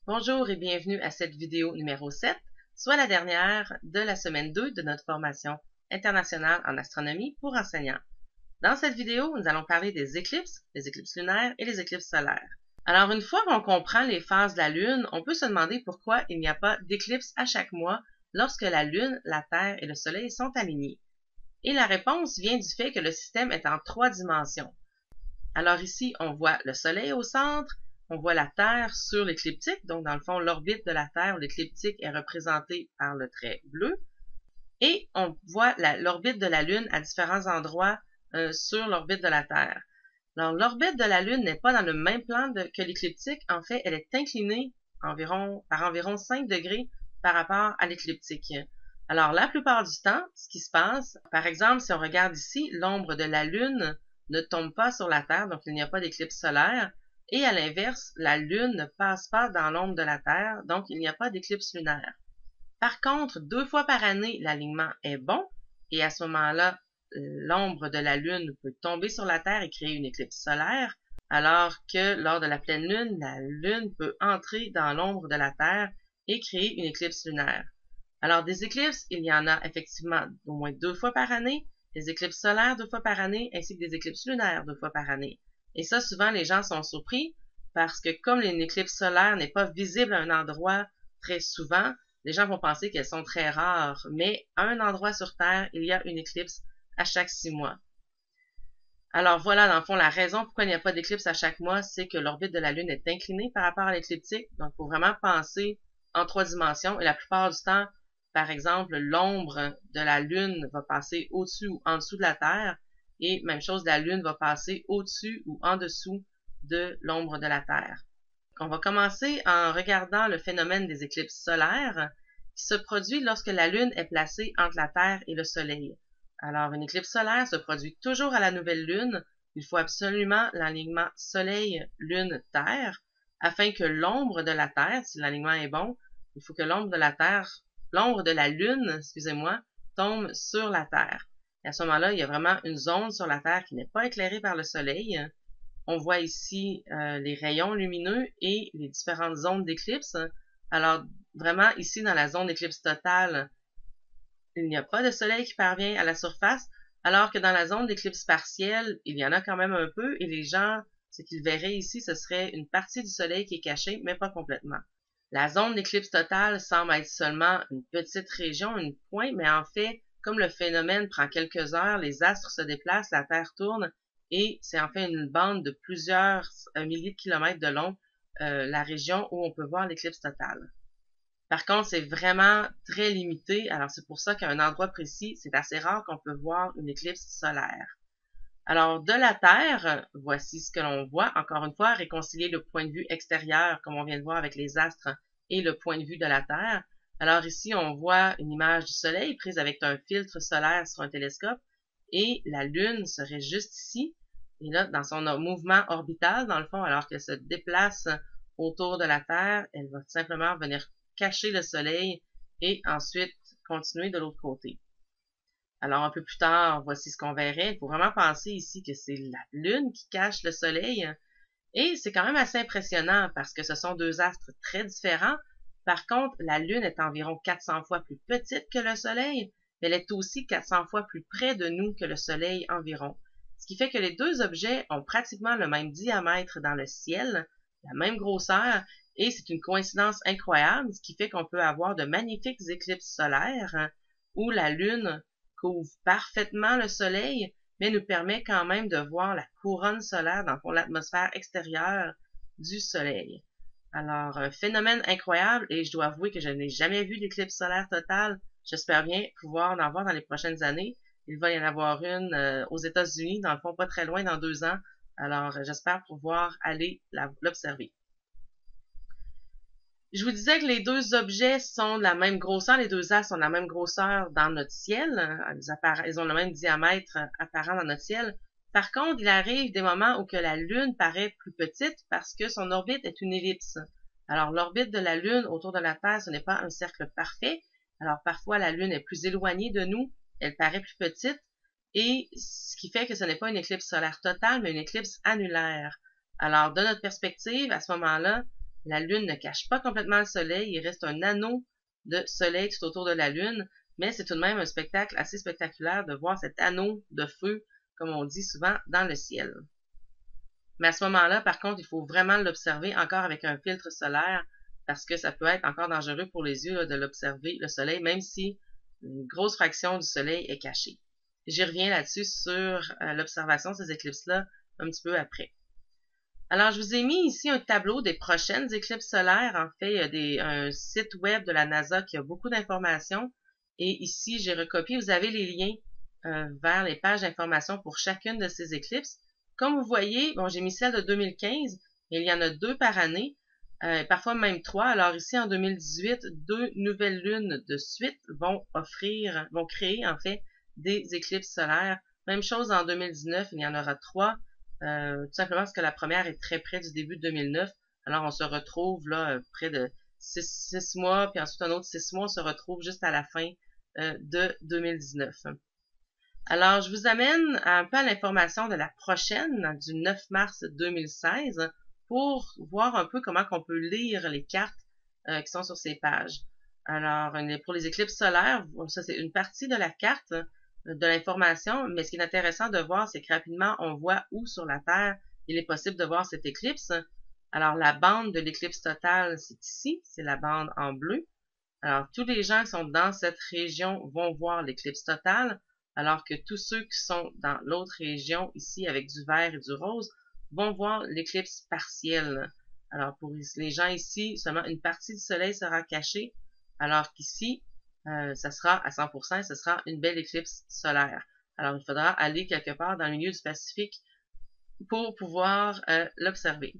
Bonjour et bienvenue à cette vidéo numéro 7, soit la dernière de la semaine 2 de notre formation internationale en astronomie pour enseignants. Dans cette vidéo, nous allons parler des éclipses lunaires et les éclipses solaires. Alors, une fois qu'on comprend les phases de la Lune, on peut se demander pourquoi il n'y a pas d'éclipse à chaque mois lorsque la Lune, la Terre et le Soleil sont alignés. Et la réponse vient du fait que le système est en 3 dimensions. Alors ici, on voit le Soleil au centre, on voit la Terre sur l'écliptique, donc dans le fond, l'orbite de la Terre, l'écliptique est représentée par le trait bleu, et on voit l'orbite de la Lune à différents endroits sur l'orbite de la Terre. Alors, l'orbite de la Lune n'est pas dans le même plan que l'écliptique, en fait, elle est inclinée par environ 5 degrés par rapport à l'écliptique. Alors, la plupart du temps, ce qui se passe, par exemple, si on regarde ici, l'ombre de la Lune ne tombe pas sur la Terre, donc il n'y a pas d'éclipse solaire, et à l'inverse, la Lune ne passe pas dans l'ombre de la Terre, donc il n'y a pas d'éclipse lunaire. Par contre, 2 fois par année, l'alignement est bon, et à ce moment-là, l'ombre de la Lune peut tomber sur la Terre et créer une éclipse solaire, alors que lors de la pleine Lune, la Lune peut entrer dans l'ombre de la Terre et créer une éclipse lunaire. Alors, des éclipses, il y en a effectivement au moins 2 fois par année, des éclipses solaires 2 fois par année, ainsi que des éclipses lunaires 2 fois par année. Et ça, souvent, les gens sont surpris parce que comme une éclipse solaire n'est pas visible à un endroit très souvent, les gens vont penser qu'elles sont très rares, mais à un endroit sur Terre, il y a une éclipse à chaque 6 mois. Alors voilà, dans le fond, la raison pourquoi il n'y a pas d'éclipse à chaque mois, c'est que l'orbite de la Lune est inclinée par rapport à l'écliptique. Donc, il faut vraiment penser en 3 dimensions. Et la plupart du temps, par exemple, l'ombre de la Lune va passer au-dessus ou en dessous de la Terre. Et même chose, la Lune va passer au-dessus ou en dessous de l'ombre de la Terre. On va commencer en regardant le phénomène des éclipses solaires qui se produit lorsque la Lune est placée entre la Terre et le Soleil. Alors, une éclipse solaire se produit toujours à la nouvelle Lune. Il faut absolument l'alignement Soleil-Lune-Terre afin que l'ombre de la Terre, si l'alignement est bon, il faut que l'ombre de la Lune, excusez-moi, tombe sur la Terre. Et à ce moment-là, il y a vraiment une zone sur la Terre qui n'est pas éclairée par le Soleil. On voit ici les rayons lumineux et les différentes zones d'éclipse. Alors, vraiment, ici, dans la zone d'éclipse totale, il n'y a pas de soleil qui parvient à la surface, alors que dans la zone d'éclipse partielle, il y en a quand même un peu, et les gens, ce qu'ils verraient ici, ce serait une partie du soleil qui est cachée, mais pas complètement. La zone d'éclipse totale semble être seulement une petite région, une pointe, mais en fait, comme le phénomène prend quelques heures, les astres se déplacent, la Terre tourne, et c'est en fait une bande de plusieurs milliers de kilomètres de long, la région où on peut voir l'éclipse totale. Par contre, c'est vraiment très limité, alors c'est pour ça qu'à un endroit précis, c'est assez rare qu'on peut voir une éclipse solaire. Alors, de la Terre, voici ce que l'on voit, encore une fois, réconcilier le point de vue extérieur, comme on vient de voir avec les astres, et le point de vue de la Terre. Alors ici, on voit une image du Soleil prise avec un filtre solaire sur un télescope, et la Lune serait juste ici, et là, dans son mouvement orbital, dans le fond, alors qu'elle se déplace autour de la Terre, elle va simplement venir cacher le Soleil et ensuite continuer de l'autre côté. Alors, un peu plus tard, voici ce qu'on verrait. Il faut vraiment penser ici que c'est la Lune qui cache le Soleil. Et c'est quand même assez impressionnant parce que ce sont 2 astres très différents. Par contre, la Lune est environ 400 fois plus petite que le Soleil, mais elle est aussi 400 fois plus près de nous que le Soleil environ. Ce qui fait que les 2 objets ont pratiquement le même diamètre dans le ciel, la même grosseur, et c'est une coïncidence incroyable, ce qui fait qu'on peut avoir de magnifiques éclipses solaires où la Lune couvre parfaitement le Soleil, mais nous permet quand même de voir la couronne solaire, dans l'atmosphère extérieure du Soleil. Alors, un phénomène incroyable, et je dois avouer que je n'ai jamais vu d'éclipse solaire totale. J'espère bien pouvoir en voir dans les prochaines années. Il va y en avoir une aux États-Unis, dans le fond, pas très loin, dans 2 ans. Alors, j'espère pouvoir aller l'observer. Je vous disais que les 2 objets sont de la même grosseur, les 2 astres sont de la même grosseur dans notre ciel, ils ont le même diamètre apparent dans notre ciel. Par contre, il arrive des moments où que la Lune paraît plus petite parce que son orbite est une ellipse. Alors, l'orbite de la Lune autour de la Terre, ce n'est pas un cercle parfait. Alors, parfois, la Lune est plus éloignée de nous, elle paraît plus petite, et ce qui fait que ce n'est pas une éclipse solaire totale, mais une éclipse annulaire. Alors, de notre perspective, à ce moment-là, la Lune ne cache pas complètement le Soleil, il reste un anneau de Soleil tout autour de la Lune, mais c'est tout de même un spectacle assez spectaculaire de voir cet anneau de feu, comme on dit souvent, dans le ciel. Mais à ce moment-là, par contre, il faut vraiment l'observer encore avec un filtre solaire, parce que ça peut être encore dangereux pour les yeux là, de l'observer, le Soleil, même si une grosse fraction du Soleil est cachée. J'y reviens là-dessus sur l'observation de ces éclipses-là un petit peu après. Alors, je vous ai mis ici un tableau des prochaines éclipses solaires. En fait, il y a un site web de la NASA qui a beaucoup d'informations. Et ici, j'ai recopié. Vous avez les liens vers les pages d'information pour chacune de ces éclipses. Comme vous voyez, bon, j'ai mis celle de 2015, et il y en a 2 par année, parfois même 3. Alors ici, en 2018, 2 nouvelles lunes de suite vont créer en fait des éclipses solaires. Même chose en 2019, il y en aura 3. Tout simplement parce que la première est très près du début de 2009. Alors, on se retrouve là près de 6 mois, puis ensuite un autre 6 mois, on se retrouve juste à la fin de 2019. Alors, je vous amène un peu à l'information de la prochaine, du 9 mars 2016, pour voir un peu comment on peut lire les cartes qui sont sur ces pages. Alors, pour les éclipses solaires, ça c'est une partie de la carte, de l'information, mais ce qui est intéressant de voir, c'est que rapidement, on voit où sur la Terre il est possible de voir cette éclipse. Alors, la bande de l'éclipse totale, c'est ici, c'est la bande en bleu. Alors, tous les gens qui sont dans cette région vont voir l'éclipse totale, alors que tous ceux qui sont dans l'autre région, ici, avec du vert et du rose, vont voir l'éclipse partielle. Alors, pour les gens ici, seulement une partie du soleil sera cachée, alors qu'ici, ça sera à 100%, ce sera une belle éclipse solaire. Alors, il faudra aller quelque part dans le milieu du Pacifique pour pouvoir l'observer.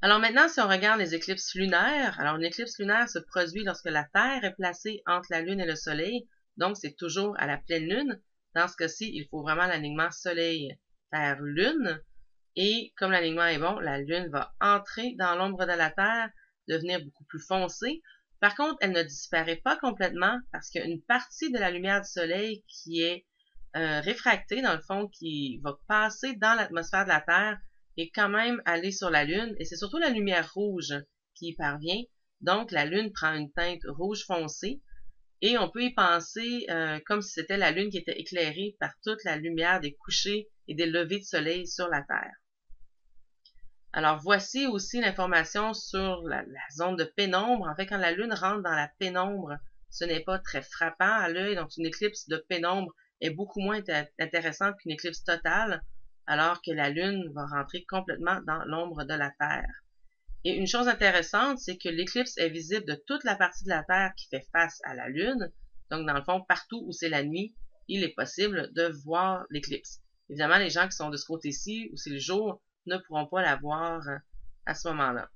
Alors maintenant, si on regarde les éclipses lunaires, alors une éclipse lunaire se produit lorsque la Terre est placée entre la Lune et le Soleil, donc c'est toujours à la pleine Lune. Dans ce cas-ci, il faut vraiment l'alignement Soleil-Terre-Lune, et comme l'alignement est bon, la Lune va entrer dans l'ombre de la Terre, devenir beaucoup plus foncée. Par contre, elle ne disparaît pas complètement parce qu'il y a une partie de la lumière du Soleil qui est réfractée, dans le fond, qui va passer dans l'atmosphère de la Terre et quand même aller sur la Lune. Et c'est surtout la lumière rouge qui y parvient. Donc, la Lune prend une teinte rouge foncé et on peut y penser comme si c'était la Lune qui était éclairée par toute la lumière des couchers et des levées de soleil sur la Terre. Alors, voici aussi l'information sur la zone de pénombre. En fait, quand la Lune rentre dans la pénombre, ce n'est pas très frappant à l'œil. Donc, une éclipse de pénombre est beaucoup moins intéressante qu'une éclipse totale, alors que la Lune va rentrer complètement dans l'ombre de la Terre. Et une chose intéressante, c'est que l'éclipse est visible de toute la partie de la Terre qui fait face à la Lune. Donc, dans le fond, partout où c'est la nuit, il est possible de voir l'éclipse. Évidemment, les gens qui sont de ce côté-ci, où c'est le jour, ne pourront pas la voir à ce moment-là.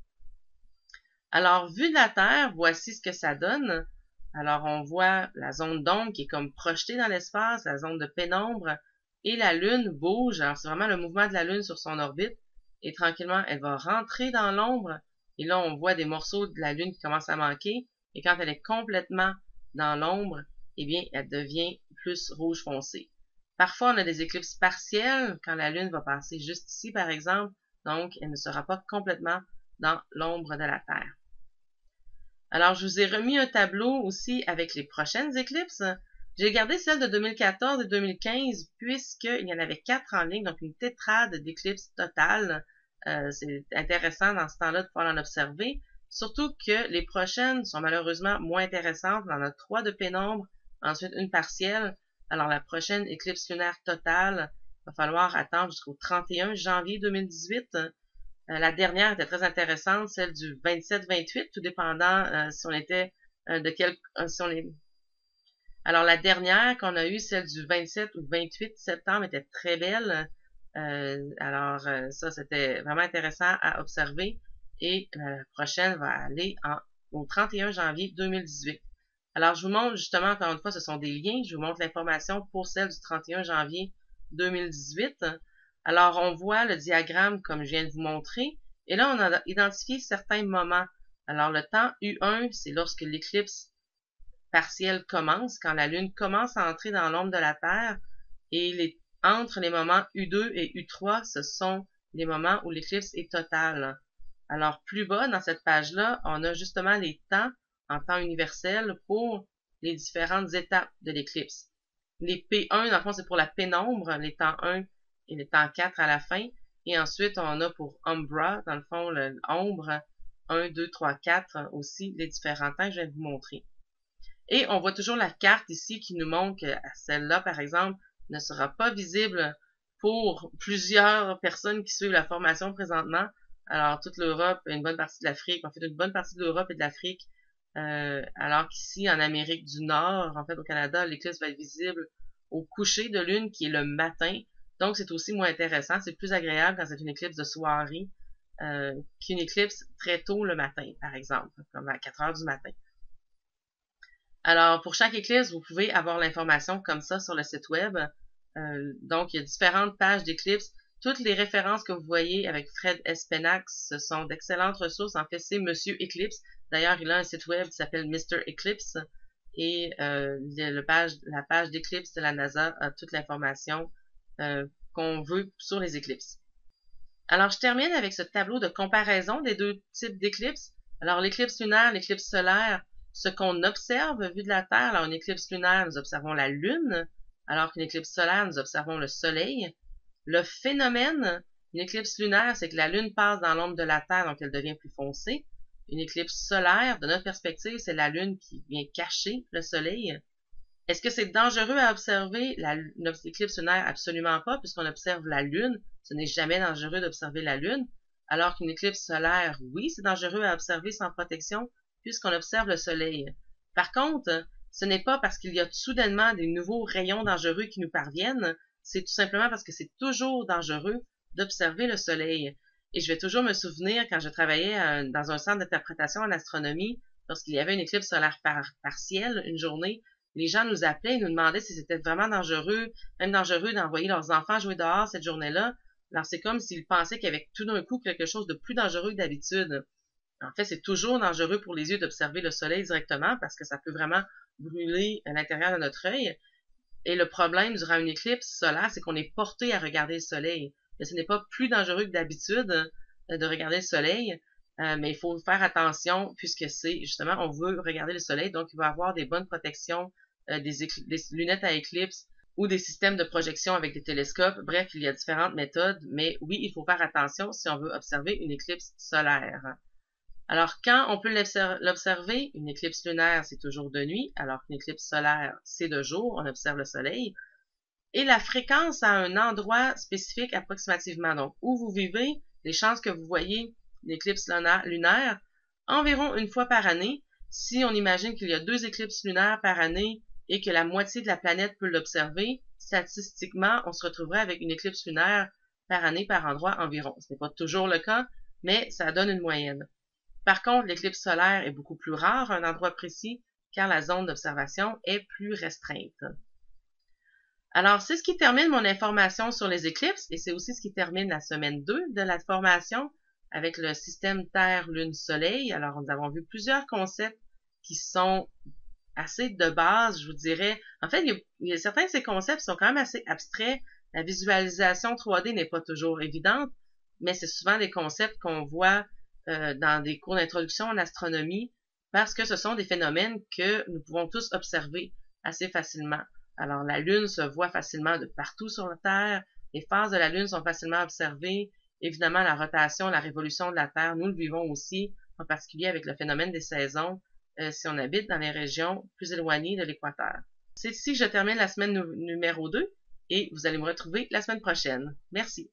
Alors, vue de la Terre, voici ce que ça donne. Alors, on voit la zone d'ombre qui est comme projetée dans l'espace, la zone de pénombre, et la Lune bouge. Alors, c'est vraiment le mouvement de la Lune sur son orbite. Et tranquillement, elle va rentrer dans l'ombre. Et là, on voit des morceaux de la Lune qui commencent à manquer. Et quand elle est complètement dans l'ombre, eh bien, elle devient plus rouge foncé. Parfois, on a des éclipses partielles quand la Lune va passer juste ici, par exemple. Donc, elle ne sera pas complètement dans l'ombre de la Terre. Alors, je vous ai remis un tableau aussi avec les prochaines éclipses. J'ai gardé celles de 2014 et 2015 puisqu'il y en avait 4 en ligne, donc une tétrade d'éclipses totales. C'est intéressant dans ce temps-là de pouvoir en observer. Surtout que les prochaines sont malheureusement moins intéressantes. On en a 3 de pénombre, ensuite une partielle. Alors la prochaine éclipse lunaire totale, il va falloir attendre jusqu'au 31 janvier 2018. La dernière était très intéressante, celle du 27-28, tout dépendant si on était de quel... si on est... Alors la dernière qu'on a eue, celle du 27 ou 28 septembre, était très belle. Ça, c'était vraiment intéressant à observer. Et la prochaine va aller au 31 janvier 2018. Alors, je vous montre justement, encore une fois, ce sont des liens. Je vous montre l'information pour celle du 31 janvier 2018. Alors, on voit le diagramme comme je viens de vous montrer. Et là, on a identifié certains moments. Alors, le temps U1, c'est lorsque l'éclipse partielle commence, quand la Lune commence à entrer dans l'ombre de la Terre. Et entre les moments U2 et U3, ce sont les moments où l'éclipse est totale. Alors, plus bas dans cette page-là, on a justement les temps en temps universel pour les différentes étapes de l'éclipse. Les P1, dans le fond, c'est pour la pénombre, les temps 1 et les temps 4 à la fin. Et ensuite, on a pour Umbra, dans le fond, l'ombre, 1, 2, 3, 4, aussi les différents temps que je vais vous montrer. Et on voit toujours la carte ici qui nous montre que celle-là, par exemple, ne sera pas visible pour plusieurs personnes qui suivent la formation présentement. Alors, toute l'Europe, une bonne partie de l'Afrique, en fait, une bonne partie de l'Europe et de l'Afrique, alors qu'ici, en Amérique du Nord, en fait, au Canada, l'éclipse va être visible au coucher de lune, qui est le matin. Donc, c'est aussi moins intéressant. C'est plus agréable quand c'est une éclipse de soirée qu'une éclipse très tôt le matin, par exemple, comme à 4 heures du matin. Alors, pour chaque éclipse, vous pouvez avoir l'information comme ça sur le site web. Donc, il y a différentes pages d'éclipses. Toutes les références que vous voyez avec Fred Espenax, ce sont d'excellentes ressources. En fait, c'est Monsieur Eclipse. D'ailleurs, il a un site web qui s'appelle Mr. Eclipse. Et la page d'éclipse de la NASA a toute l'information qu'on veut sur les éclipses. Alors, je termine avec ce tableau de comparaison des deux types d'éclipses. Alors, l'éclipse lunaire, l'éclipse solaire, ce qu'on observe vu de la Terre. Alors, une éclipse lunaire, nous observons la Lune, alors qu'une éclipse solaire, nous observons le Soleil. Le phénomène, une éclipse lunaire, c'est que la Lune passe dans l'ombre de la Terre, donc elle devient plus foncée. Une éclipse solaire, de notre perspective, c'est la Lune qui vient cacher le Soleil. Est-ce que c'est dangereux à observer l'éclipse lunaire? Absolument pas, puisqu'on observe la Lune. Ce n'est jamais dangereux d'observer la Lune. Alors qu'une éclipse solaire, oui, c'est dangereux à observer sans protection, puisqu'on observe le Soleil. Par contre, ce n'est pas parce qu'il y a soudainement des nouveaux rayons dangereux qui nous parviennent, c'est tout simplement parce que c'est toujours dangereux d'observer le Soleil. Et je vais toujours me souvenir quand je travaillais dans un centre d'interprétation en astronomie, lorsqu'il y avait une éclipse solaire partielle, une journée, les gens nous appelaient et nous demandaient si c'était vraiment dangereux, même dangereux d'envoyer leurs enfants jouer dehors cette journée-là. Alors c'est comme s'ils pensaient qu'il y avait tout d'un coup quelque chose de plus dangereux que d'habitude. En fait, c'est toujours dangereux pour les yeux d'observer le soleil directement parce que ça peut vraiment brûler à l'intérieur de notre œil. Et le problème durant une éclipse solaire, c'est qu'on est porté à regarder le soleil. Mais ce n'est pas plus dangereux que d'habitude de regarder le soleil, mais il faut faire attention puisque c'est justement, on veut regarder le soleil, donc il va y avoir des bonnes protections, des lunettes à éclipse ou des systèmes de projection avec des télescopes. Bref, il y a différentes méthodes, mais oui, il faut faire attention si on veut observer une éclipse solaire. Alors, quand on peut l'observer, une éclipse lunaire, c'est toujours de nuit, alors qu'une éclipse solaire, c'est de jour, on observe le soleil. Et la fréquence à un endroit spécifique approximativement. Donc, où vous vivez, les chances que vous voyez l'éclipse lunaire, environ une fois par année. Si on imagine qu'il y a 2 éclipses lunaires par année et que la moitié de la planète peut l'observer, statistiquement, on se retrouverait avec une éclipse lunaire par année par endroit environ. Ce n'est pas toujours le cas, mais ça donne une moyenne. Par contre, l'éclipse solaire est beaucoup plus rare à un endroit précis, car la zone d'observation est plus restreinte. Alors, c'est ce qui termine mon information sur les éclipses, et c'est aussi ce qui termine la semaine 2 de la formation avec le système Terre-Lune-Soleil. Alors, nous avons vu plusieurs concepts qui sont assez de base, je vous dirais. En fait, certains de ces concepts sont quand même assez abstraits. La visualisation 3D n'est pas toujours évidente, mais c'est souvent des concepts qu'on voit dans des cours d'introduction en astronomie parce que ce sont des phénomènes que nous pouvons tous observer assez facilement. Alors, la Lune se voit facilement de partout sur la Terre. Les phases de la Lune sont facilement observées. Évidemment, la rotation, la révolution de la Terre, nous le vivons aussi, en particulier avec le phénomène des saisons, si on habite dans les régions plus éloignées de l'équateur. C'est ici que je termine la semaine numéro 2 et vous allez me retrouver la semaine prochaine. Merci.